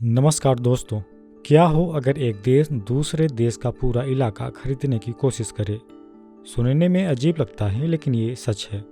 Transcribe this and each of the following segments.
नमस्कार दोस्तों। क्या हो अगर एक देश दूसरे देश का पूरा इलाका खरीदने की कोशिश करे। सुनने में अजीब लगता है लेकिन ये सच है।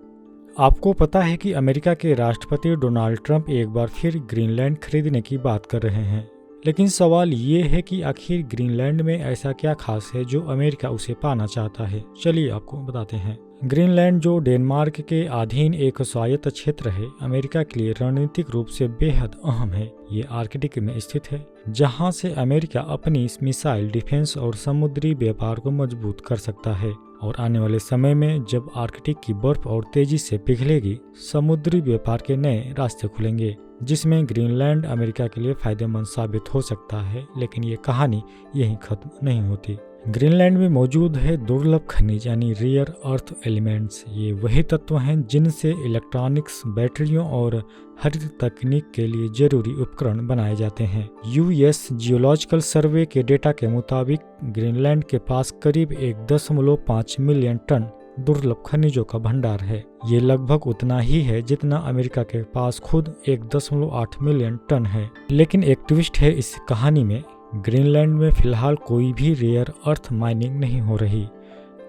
आपको पता है कि अमेरिका के राष्ट्रपति डोनाल्ड ट्रंप एक बार फिर ग्रीनलैंड खरीदने की बात कर रहे हैं। लेकिन सवाल ये है कि आखिर ग्रीनलैंड में ऐसा क्या खास है जो अमेरिका उसे पाना चाहता है। चलिए आपको बताते हैं। ग्रीनलैंड जो डेनमार्क के अधीन एक स्वायत्त क्षेत्र है, अमेरिका के लिए रणनीतिक रूप से बेहद अहम है। ये आर्कटिक में स्थित है, जहां से अमेरिका अपनी मिसाइल डिफेंस और समुद्री व्यापार को मजबूत कर सकता है। और आने वाले समय में जब आर्कटिक की बर्फ और तेजी से पिघलेगी, समुद्री व्यापार के नए रास्ते खुलेंगे, जिसमें ग्रीनलैंड अमेरिका के लिए फायदेमंद साबित हो सकता है। लेकिन ये कहानी यहीं खत्म नहीं होती। ग्रीनलैंड में मौजूद है दुर्लभ खनिज यानी रेयर अर्थ एलिमेंट्स। ये वही तत्व हैं जिनसे इलेक्ट्रॉनिक्स, बैटरियों और हरित तकनीक के लिए जरूरी उपकरण बनाए जाते हैं। यूएस जियोलॉजिकल सर्वे के डेटा के मुताबिक ग्रीनलैंड के पास करीब 1.5 मिलियन टन दुर्लभ खनिजों का भंडार है। ये लगभग उतना ही है जितना अमेरिका के पास खुद 1.8 मिलियन टन है। लेकिन एक ट्विस्ट है इस कहानी में। ग्रीनलैंड में फिलहाल कोई भी रेयर अर्थ माइनिंग नहीं हो रही।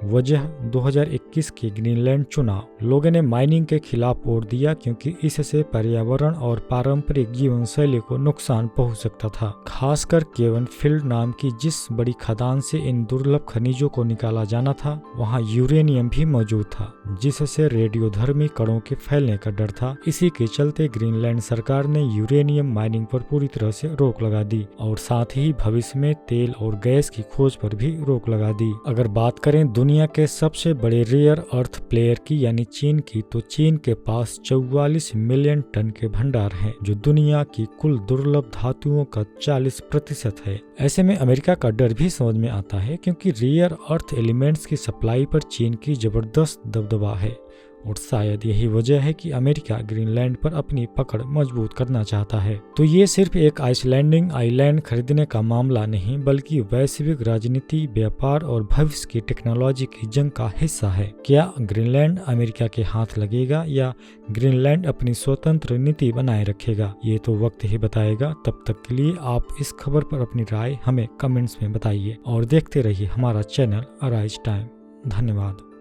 वजह 2021 के ग्रीनलैंड चुनाव। लोगों ने माइनिंग के खिलाफ वोट दिया क्योंकि इससे पर्यावरण और पारंपरिक जीवन शैली को नुकसान पहुंच सकता था। खासकर केवन फील्ड नाम की जिस बड़ी खदान से इन दुर्लभ खनिजों को निकाला जाना था, वहां यूरेनियम भी मौजूद था, जिससे रेडियोधर्मी कणों के फैलने का डर था। इसी के चलते ग्रीनलैंड सरकार ने यूरेनियम माइनिंग पर पूरी तरह से रोक लगा दी और साथ ही भविष्य में तेल और गैस की खोज पर भी रोक लगा दी। अगर बात करें दुनिया के सबसे बड़े रेयर अर्थ प्लेयर की यानी चीन की, तो चीन के पास 44 मिलियन टन के भंडार हैं, जो दुनिया की कुल दुर्लभ धातुओं का 40% है। ऐसे में अमेरिका का डर भी समझ में आता है, क्योंकि रेयर अर्थ एलिमेंट्स की सप्लाई पर चीन की जबरदस्त दबदबा है। और शायद यही वजह है कि अमेरिका ग्रीनलैंड पर अपनी पकड़ मजबूत करना चाहता है। तो ये सिर्फ एक आइसलैंडिंग आइलैंड खरीदने का मामला नहीं, बल्कि वैश्विक राजनीति, व्यापार और भविष्य की टेक्नोलॉजी की जंग का हिस्सा है। क्या ग्रीनलैंड अमेरिका के हाथ लगेगा या ग्रीनलैंड अपनी स्वतंत्र नीति बनाए रखेगा? ये तो वक्त ही बताएगा। तब तक के लिए आप इस खबर पर अपनी राय हमें कमेंट्स में बताइए और देखते रहिए हमारा चैनल अराइज टाइम। धन्यवाद।